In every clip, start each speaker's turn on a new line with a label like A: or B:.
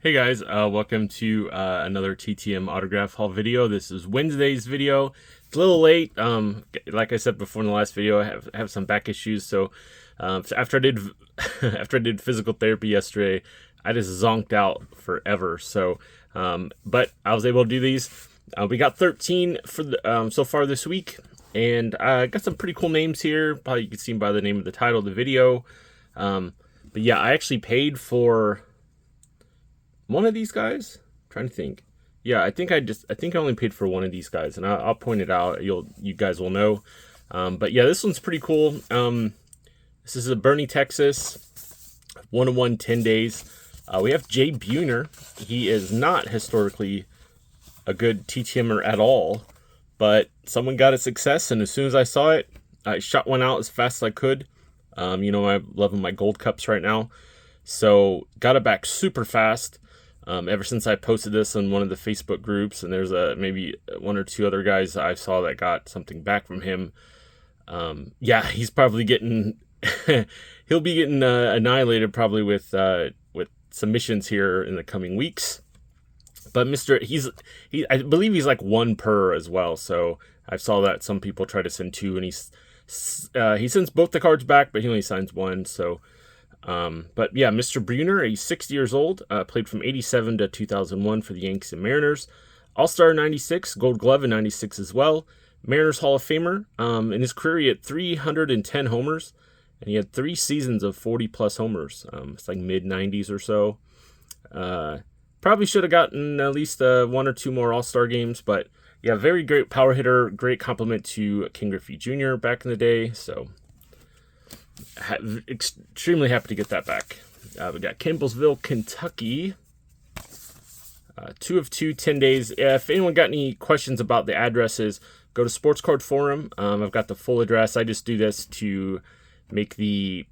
A: Hey guys, welcome to another TTM autograph haul video. This is Wednesday's video. It's a little late. Like I said before in the last video, I have some back issues. So after I did after I did physical therapy yesterday, I just zonked out forever. So, but I was able to do these. We got 13 for the, so far this week, and I got some pretty cool names here. Probably you can see them by the name of the title of the video. But yeah, I actually paid for one of these guys. I'm trying to think. Yeah, I think I only paid for one of these guys, and I'll point it out. You guys will know. But yeah, this one's pretty cool. This is a Bernie, Texas, 1-1 10 days. We have Jay Buhner. He is not historically a good TTMer at all, but someone got a success, and as soon as I saw it, I shot one out as fast as I could. I'm loving my gold cups right now, so got it back super fast. Ever since I posted this on one of the Facebook groups, and there's maybe one or two other guys I saw that got something back from him. Yeah, he's probably getting he'll be getting annihilated probably with submissions here in the coming weeks. But I believe he's like one per as well. So I saw that some people try to send two, and he sends both the cards back, but he only signs one. So. But yeah, Mr. Buhner, he's 60 years old, played from 87 to 2001 for the Yankees and Mariners. All-Star 96, Gold Glove in 96 as well. Mariners Hall of Famer. In his career, he had 310 homers, and he had 3 seasons of 40-plus homers. It's like mid-90s or so. Probably should have gotten at least 1 or 2 more All-Star games, but yeah, very great power hitter, great compliment to Ken Griffey Jr. back in the day, so extremely happy to get that back. We got Campbellsville, Kentucky. 2 of 2, 10 days. If anyone got any questions about the addresses, go to Sports Card Forum. I've got the full address. I just do this to make the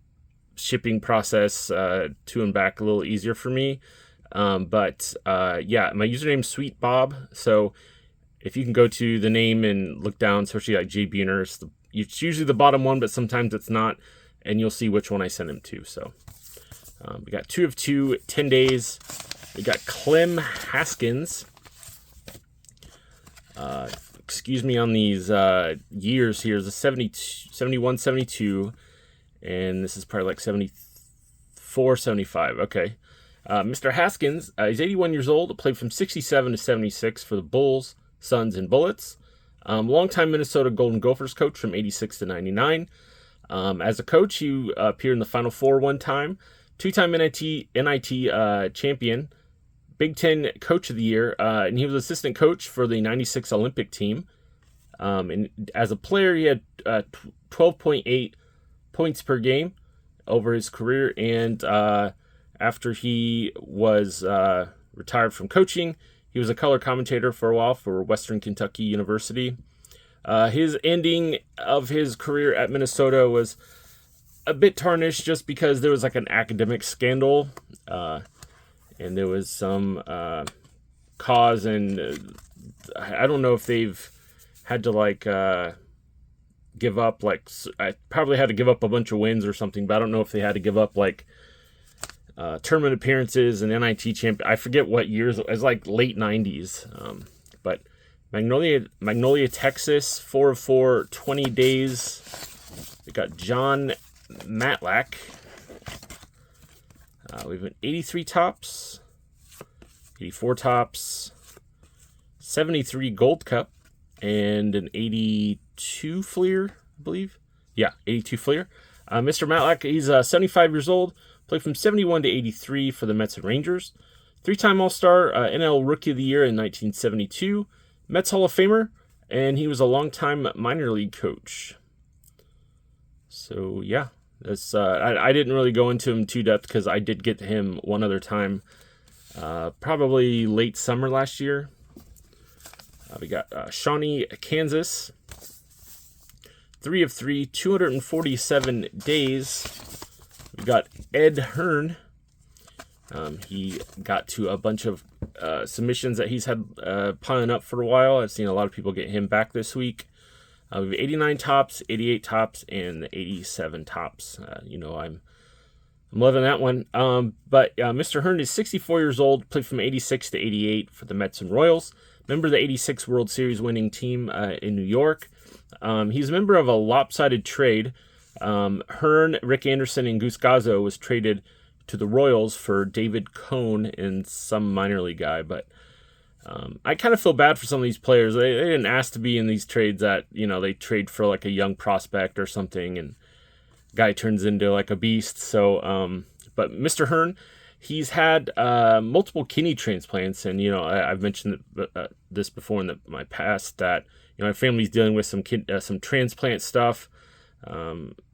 A: shipping process to and back a little easier for me. Yeah, my username's Sweet Bob. So if you can go to the name and look down, especially like Jay Buhner, it's usually the bottom one, but sometimes it's not. And you'll see which one I sent him to. So we got 2 of 2, 10 days. We got Clem Haskins. Excuse me on these years here. It's a 71, 72. And this is probably like 74, 75. Okay. Mr. Haskins, he's 81 years old. Played from 67 to 76 for the Bulls, Suns, and Bullets. Longtime Minnesota Golden Gophers coach from 86 to 99. As a coach, he appeared in the Final Four one time, 2-time NIT champion, Big Ten Coach of the Year, and he was assistant coach for the 96 Olympic team. And as a player, he had 12.8 points per game over his career, and after he was retired from coaching, he was a color commentator for a while for Western Kentucky University. His ending of his career at Minnesota was a bit tarnished just because there was like an academic scandal, and there was some cause, and I don't know if they've had to give up, I probably had to give up a bunch of wins or something, but I don't know if they had to give up tournament appearances and NIT champion. I forget what years. It was like late 90s, but Magnolia, Texas, 4 of 4, 20 days. We got John Matlack. We have an 83 tops, 84 tops, 73 Gold Cup, and an 82 Fleer, I believe. Yeah, 82 Fleer. Mr. Matlack, he's 75 years old. Played from 71 to 83 for the Mets and Rangers. 3-time All-Star, NL Rookie of the Year in 1972. Mets Hall of Famer, and he was a longtime minor league coach. So yeah, that's I didn't really go into him too depth because I did get to him one other time, probably late summer last year. We got Shawnee, Kansas, 3 of 3, 247 days. We got Ed Hearn. He got to a bunch of submissions that he's had piling up for a while. I've seen a lot of people get him back this week. We have 89 tops, 88 tops, and 87 tops. I'm I'm loving that one. But Mr. Hearn is 64 years old, played from 86 to 88 for the Mets and Royals. Member of the 86 World Series winning team in New York. He's a member of a lopsided trade. Hearn, Rick Anderson, and Goose Gazzo was traded to the Royals for David Cone and some minor league guy. But I kind of feel bad for some of these players. They didn't ask to be in these trades that, they trade for like a young prospect or something, and guy turns into like a beast. So, but Mr. Hearn, he's had multiple kidney transplants, and I've mentioned this before in my past that my family's dealing with some transplant stuff,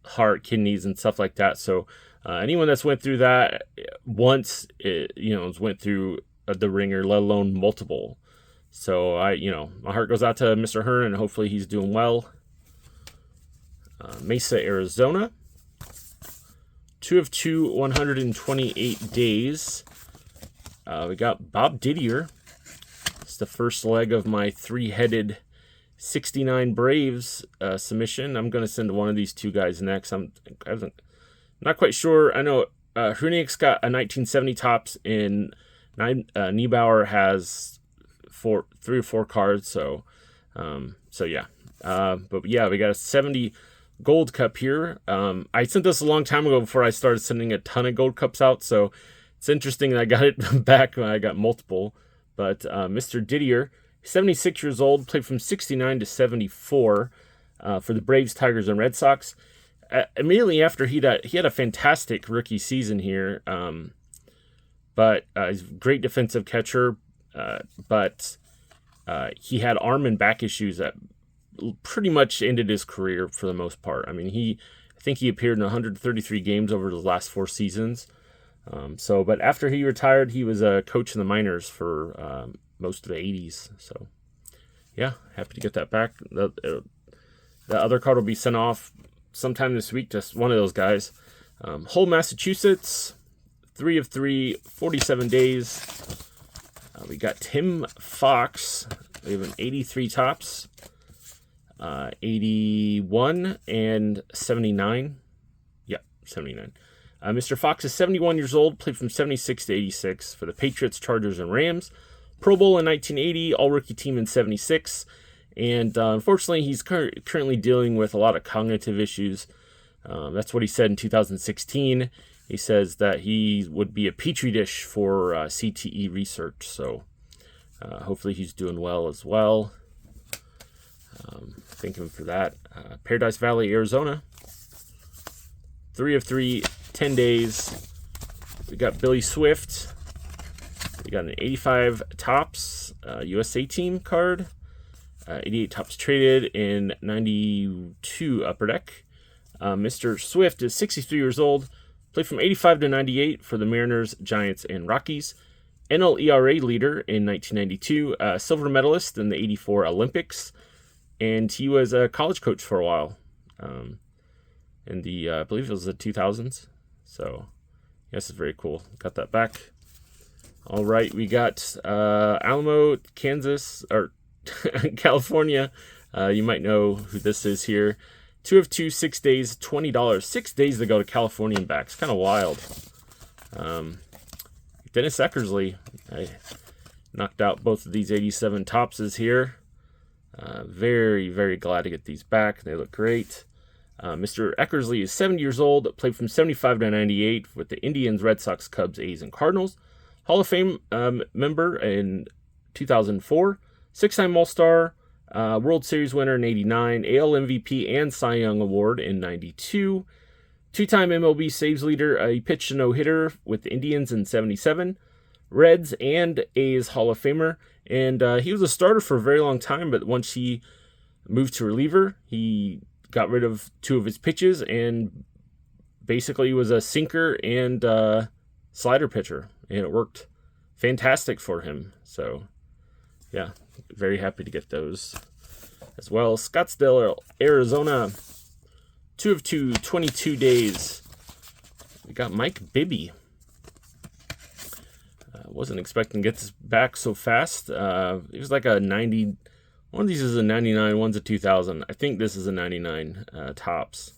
A: heart, kidneys, and stuff like that. So anyone that's went through that once, went through the ringer, let alone multiple. So my heart goes out to Mr. Hearn, and hopefully he's doing well. Mesa, Arizona. 2 of 2, 128 days. We got Bob Didier. It's the first leg of my 3-headed 69 Braves submission. I'm going to send one of these two guys next. I'm not quite sure. I know Hrunick's got a 1970 tops, and Niebauer has 3 or 4 cards. So yeah. But yeah, we got a 70 Gold Cup here. I sent this a long time ago before I started sending a ton of Gold Cups out, so it's interesting that I got it back when I got multiple. But Mr. Didier, 76 years old, played from 69 to 74 for the Braves, Tigers, and Red Sox. Immediately after he had a fantastic rookie season here, but he's a great defensive catcher, but he had arm and back issues that pretty much ended his career for the most part. I mean, I think he appeared in 133 games over the last 4 seasons. But after he retired, he was a coach in the minors for most of the 80s. So, yeah, happy to get that back. The other card will be sent off sometime this week, just one of those guys. Hull, Massachusetts, 3 of 3, 47 days. We got Tim Fox. We have an 83 tops. 81 and 79. Yeah, 79. Mr. Fox is 71 years old, played from 76 to 86 for the Patriots, Chargers, and Rams. Pro Bowl in 1980, all-rookie team in 76. And unfortunately, he's currently dealing with a lot of cognitive issues. That's what he said in 2016. He says that he would be a petri dish for CTE research. So hopefully he's doing well as well. Thank him for that. Paradise Valley, Arizona. 3 of 3, 10 days. We got Billy Swift. We got an 85 tops USA team card. 88 tops traded in 92 upper deck. Mr. Swift is 63 years old. Played from 85 to 98 for the Mariners, Giants, and Rockies. NL ERA leader in 1992. Silver medalist in the 84 Olympics. And he was a college coach for a while, in the I believe it was the 2000s. So, yes, it's very cool. Got that back. All right, we got Alamo, Kansas, or California. You might know who this is here. 2 of 2, 6 days, $20. 6 days to go to California and back. It's kind of wild. Dennis Eckersley. I knocked out both of these 87 topses here. Very, very glad to get these back. They look great. Mr. Eckersley is 70 years old, played from 75 to 98 with the Indians, Red Sox, Cubs, A's, and Cardinals. Hall of Fame member in 2004. 6-time All-Star, World Series winner in 89, AL MVP and Cy Young Award in 92. 2-time MLB saves leader. He pitched a no-hitter with the Indians in 77. Reds and A's Hall of Famer. And he was a starter for a very long time, but once he moved to reliever, he got rid of 2 of his pitches and basically was a sinker and slider pitcher. And it worked fantastic for him. So, yeah, very happy to get those as well. Scottsdale, Arizona, 2 of 2, 22 days. We got Mike Bibby. Wasn't expecting to get this back so fast. It was like a 90. One of these is a 99. One's a 2000. I think this is a 99 tops.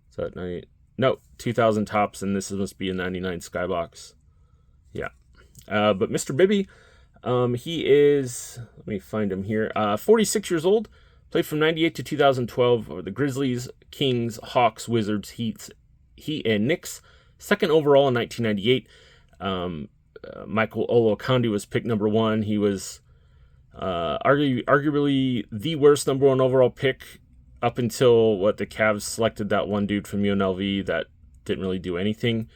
A: So 90. No, 2000 tops, and this must be a 99 skybox. Yeah. But Mr. Bibby, he is, let me find him here, 46 years old, played from 98 to 2012 for the Grizzlies, Kings, Hawks, Wizards, Heat, and Knicks. Second overall in 1998. Michael Olowokandi was picked number 1. He was arguably the worst number 1 overall pick up until the Cavs selected that one dude from UNLV that didn't really do anything.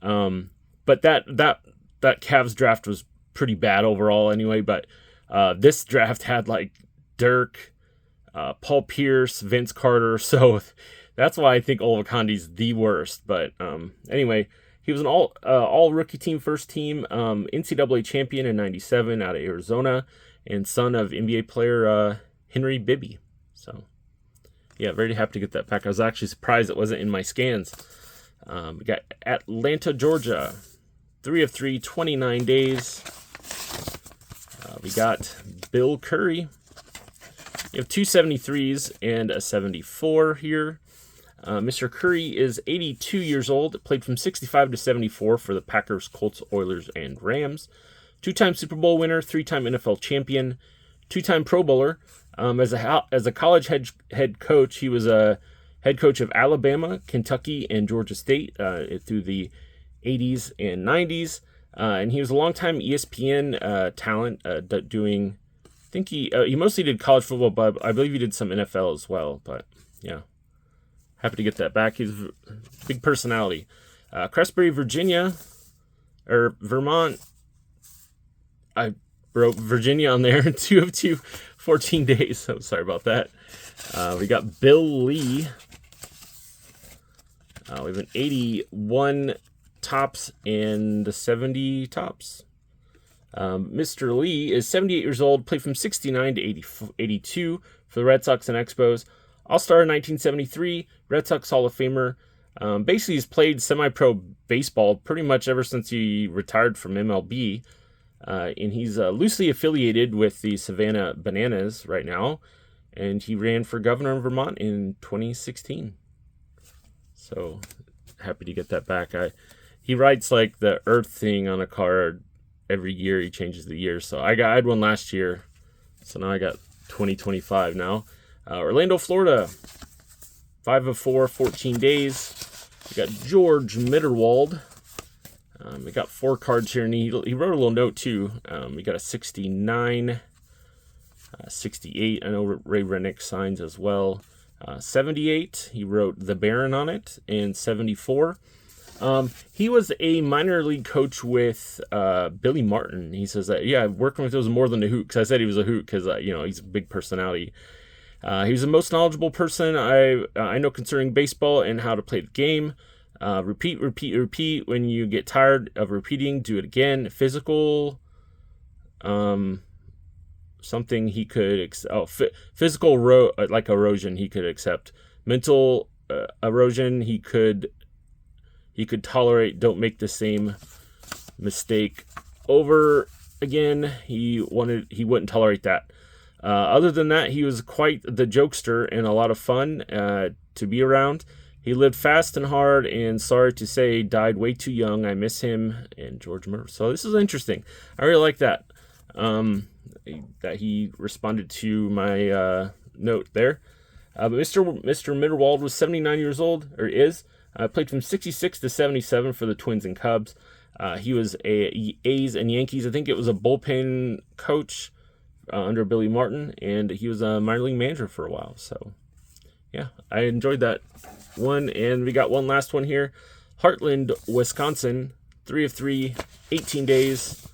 A: But that Cavs draft was pretty bad overall anyway. But this draft had like Dirk, Paul Pierce, Vince Carter. So that's why I think Olowokandi's the worst. But anyway, he was an all rookie team, first team, NCAA champion in '97 out of Arizona, and son of NBA player Henry Bibby. So yeah, very happy to get that pack. I was actually surprised it wasn't in my scans. We got Atlanta, Georgia, 3 of 3, 29 days. We got Bill Curry. You have 2 73s and a 74 here. Mr. Curry is 82 years old, played from 65 to 74 for the Packers, Colts, Oilers, and Rams. 2-time Super Bowl winner, 3-time NFL champion, 2-time Pro Bowler. As a college head coach, he was a head coach of Alabama, Kentucky, and Georgia State through the 80s and 90s. And he was a longtime ESPN talent doing, I think he mostly did college football, but I believe he did some NFL as well. But yeah, happy to get that back. He's a big personality. Crestbury, Virginia, or Vermont. I wrote Virginia on there. 2 of 2, 14 days. So sorry about that. We got Bill Lee. We have an 81 tops and 70 tops. Mr. Lee is 78 years old, played from 69 to 82 for the Red Sox and Expos. All-Star in 1973, Red Sox Hall of Famer. Basically, he's played semi-pro baseball pretty much ever since he retired from MLB. And he's loosely affiliated with the Savannah Bananas right now. And he ran for governor of Vermont in 2016. So, happy to get that back. He writes like the Earth thing on a card every year. He changes the year. So I had one last year. So now I got 2025 now. Orlando, Florida. 5 of 4, 14 days. We got George Mitterwald. We got 4 cards here, and he wrote a little note too. We got a 69, 68. I know Ray Rennick signs as well. 78, he wrote the Baron on it, and 74. He was a minor league coach with Billy Martin. He says that, yeah, working with him was more than a hoot, because I said he was a hoot because, he's a big personality. He was the most knowledgeable person I know concerning baseball and how to play the game. Repeat. When you get tired of repeating, do it again. Physical, something he could physical like erosion he could accept. Mental erosion he could tolerate. Don't make the same mistake over again. He wouldn't tolerate that. Other than that, he was quite the jokester and a lot of fun to be around. He lived fast and hard, and sorry to say, died way too young. I miss him. And George Murray. So this is interesting. I really like that. That he responded to my note there. But Mr. Mitterwald was 79 years old, or is. Played from 66 to 77 for the Twins and Cubs. He was A's and Yankees. I think it was a bullpen coach under Billy Martin, and he was a minor league manager for a while. So, yeah, I enjoyed that one. And we got one last one here. Heartland, Wisconsin, 3 of 3, 18 days.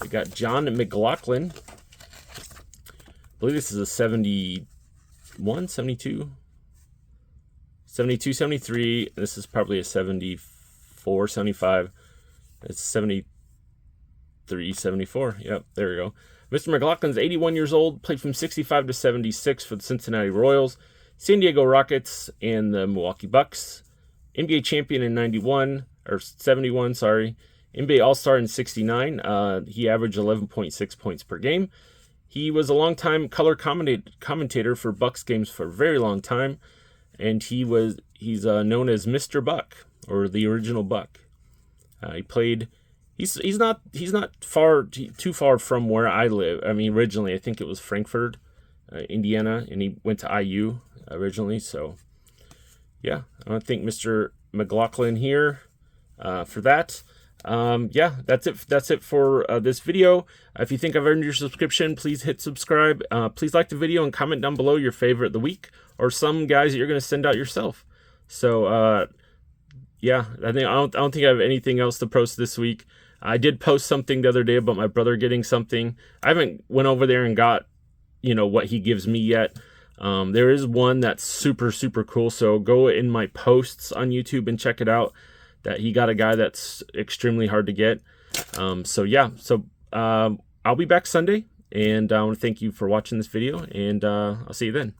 A: We got John McLaughlin. I believe this is a 71, 72, 72, 73. This is probably a 74, 75. It's 73, 74. Yep, there we go. Mr. McLaughlin's 81 years old, played from 65 to 76 for the Cincinnati Royals, San Diego Rockets, and the Milwaukee Bucks. NBA champion in 71, sorry. NBA All-Star in 69. He averaged 11.6 points per game. He was a long-time color commentator for Bucks games for a very long time, and he He's known as Mr. Buck, or the original Buck. He played. He's not too far from where I live. I mean, originally I think it was Frankfort, Indiana, and he went to IU originally. So yeah, I want to thank Mr. McLaughlin here for that. Yeah, that's it for this video. If you think I've earned your subscription, please hit subscribe. Please like the video and comment down below your favorite of the week, or some guys that you're going to send out yourself. So yeah, I don't think I have anything else to post this week. I did post something the other day about my brother getting something. I haven't went over there and got, what he gives me yet. There is one that's super cool, so go in my posts on YouTube and check it out. That he got a guy that's extremely hard to get. So yeah, I'll be back Sunday, and I want to thank you for watching this video, and I'll see you then.